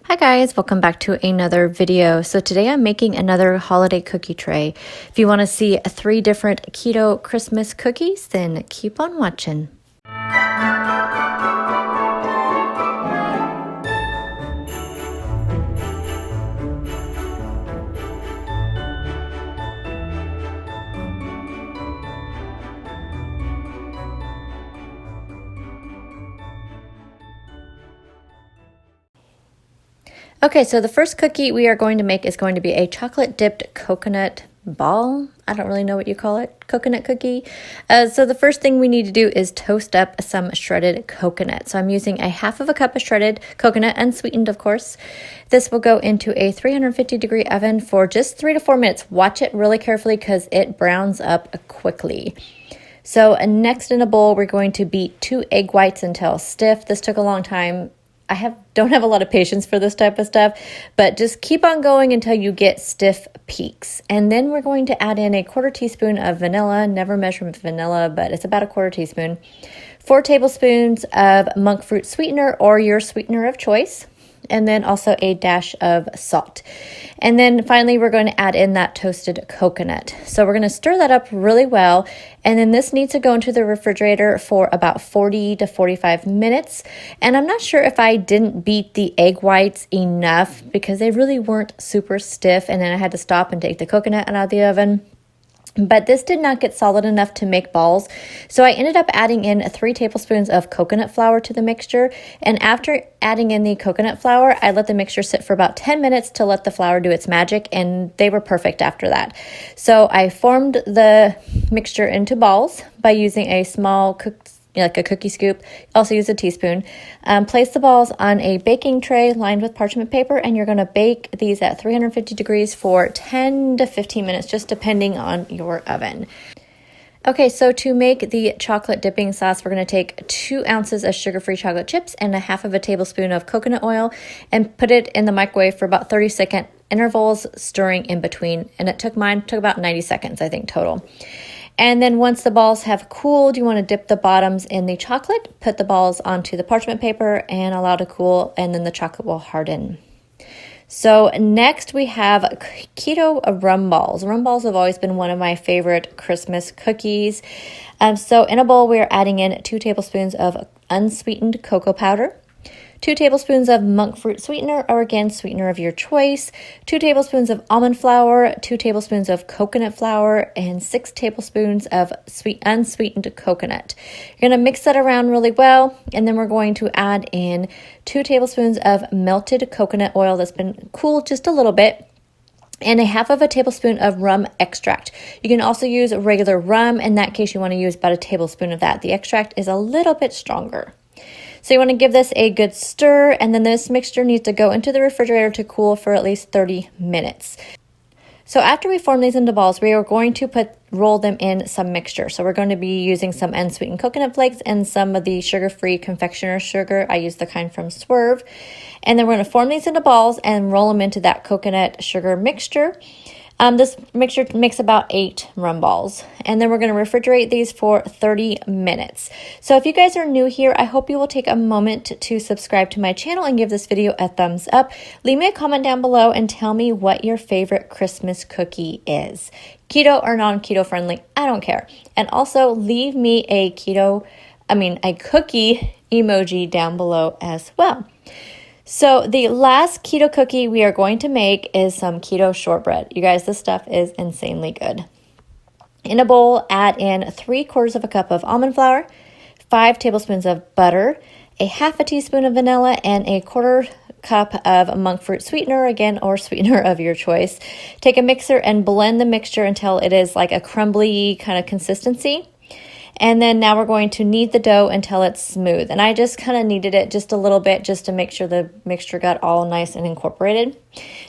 Hi guys, welcome back to another video. So today I'm making another holiday cookie tray. If you want to see 3 different keto Christmas cookies, then keep on watching. Okay, so the first cookie we are going to make is going to be a chocolate dipped coconut ball. I don't really know what you call it, coconut cookie. So the first thing we need to do is toast up some shredded coconut. So I'm using a half of a cup of shredded coconut, unsweetened of course. This will go into a 350-degree oven for just 3 to 4 minutes. Watch it really carefully because it browns up quickly. So next in a bowl, we're going to beat 2 egg whites until stiff. This took a long time. Don't have a lot of patience for this type of stuff, but just keep on going until you get stiff peaks. And then we're going to add in a 1/4 teaspoon of vanilla. Never measure vanilla, but it's about a 1/4 teaspoon. 4 tablespoons of monk fruit sweetener or your sweetener of choice. And then also a dash of salt. And then finally, we're going to add in that toasted coconut. So we're going to stir that up really well. And then this needs to go into the refrigerator for about 40 to 45 minutes. And I'm not sure if I didn't beat the egg whites enough because they really weren't super stiff. And then I had to stop and take the coconut out of the oven. But this did not get solid enough to make balls. So I ended up adding in 3 tablespoons of coconut flour to the mixture. And after adding in the coconut flour, I let the mixture sit for about 10 minutes to let the flour do its magic. And they were perfect after that. So I formed the mixture into balls by using a small like a cookie scoop. Also use a teaspoon. Place the balls on a baking tray lined with parchment paper, and you're going to bake these at 350 degrees for 10 to 15 minutes, just depending on your oven. Okay, so to make the chocolate dipping sauce, we're going to take 2 ounces of sugar-free chocolate chips and a half of a tablespoon of coconut oil and put it in the microwave for about 30-second intervals, stirring in between. And it took about 90 seconds, I think, total. And then once the balls have cooled, you want to dip the bottoms in the chocolate, put the balls onto the parchment paper and allow to cool, and then the chocolate will harden. So next we have Keto Rum Balls. Rum Balls have always been one of my favorite Christmas cookies. So in a bowl, we're adding in 2 tablespoons of unsweetened cocoa powder, 2 tablespoons of monk fruit sweetener, or again, sweetener of your choice, 2 tablespoons of almond flour, 2 tablespoons of coconut flour, and 6 tablespoons of unsweetened coconut. You're going to mix that around really well, and then we're going to add in 2 tablespoons of melted coconut oil that's been cooled just a little bit, and a half of a tablespoon of rum extract. You can also use regular rum. In that case, you want to use about a tablespoon of that. The extract is a little bit stronger. So you want to give this a good stir, and then this mixture needs to go into the refrigerator to cool for at least 30 minutes. So after we form these into balls, we are going to roll them in some mixture. So we're going to be using some unsweetened coconut flakes and some of the sugar-free confectioner sugar. I use the kind from Swerve. And then we're going to form these into balls and roll them into that coconut sugar mixture. This mixture makes about 8 rum balls. And then we're going to refrigerate these for 30 minutes. So if you guys are new here, I hope you will take a moment to subscribe to my channel and give this video a thumbs up. Leave me a comment down below and tell me what your favorite Christmas cookie is. Keto or non-keto friendly, I don't care. And also leave me a cookie emoji down below as well. So the last keto cookie we are going to make is some keto shortbread. You guys, this stuff is insanely good. In a bowl, add in 3/4 of a cup of almond flour, 5 tablespoons of butter, a half a teaspoon of vanilla, and a 1/4 cup of monk fruit sweetener, again, or sweetener of your choice. Take a mixer and blend the mixture until it is like a crumbly kind of consistency. And then now we're going to knead the dough until it's smooth. And I just kind of kneaded it just a little bit just to make sure the mixture got all nice and incorporated.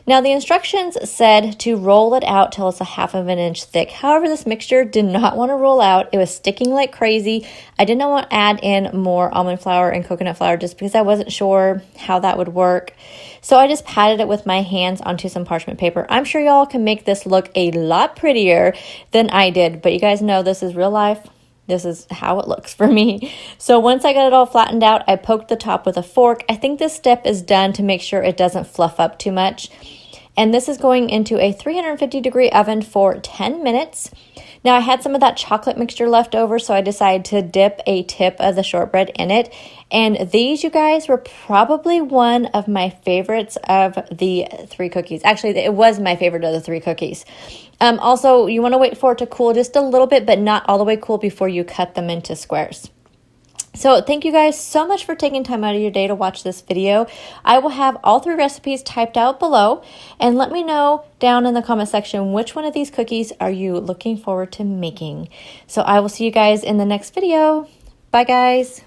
Now the instructions said to roll it out till it's a 1/2 inch thick. However, this mixture did not want to roll out. It was sticking like crazy. I did not want to add in more almond flour and coconut flour just because I wasn't sure how that would work. So I just patted it with my hands onto some parchment paper. I'm sure y'all can make this look a lot prettier than I did, but you guys know this is real life. this is how it looks for me. So once I got it all flattened out, I poked the top with a fork. I think this step is done to make sure it doesn't fluff up too much. And this is going into a 350-degree oven for 10 minutes. Now I had some of that chocolate mixture left over, so I decided to dip a tip of the shortbread in it. And these, you guys, were probably one of my favorites of the 3 cookies. Actually, it was my favorite of the 3 cookies. Also, you want to wait for it to cool just a little bit, but not all the way cool before you cut them into squares. So thank you guys so much for taking time out of your day to watch this video. I will have all 3 recipes typed out below, and let me know down in the comment section which one of these cookies are you looking forward to making. So I will see you guys in the next video. Bye guys.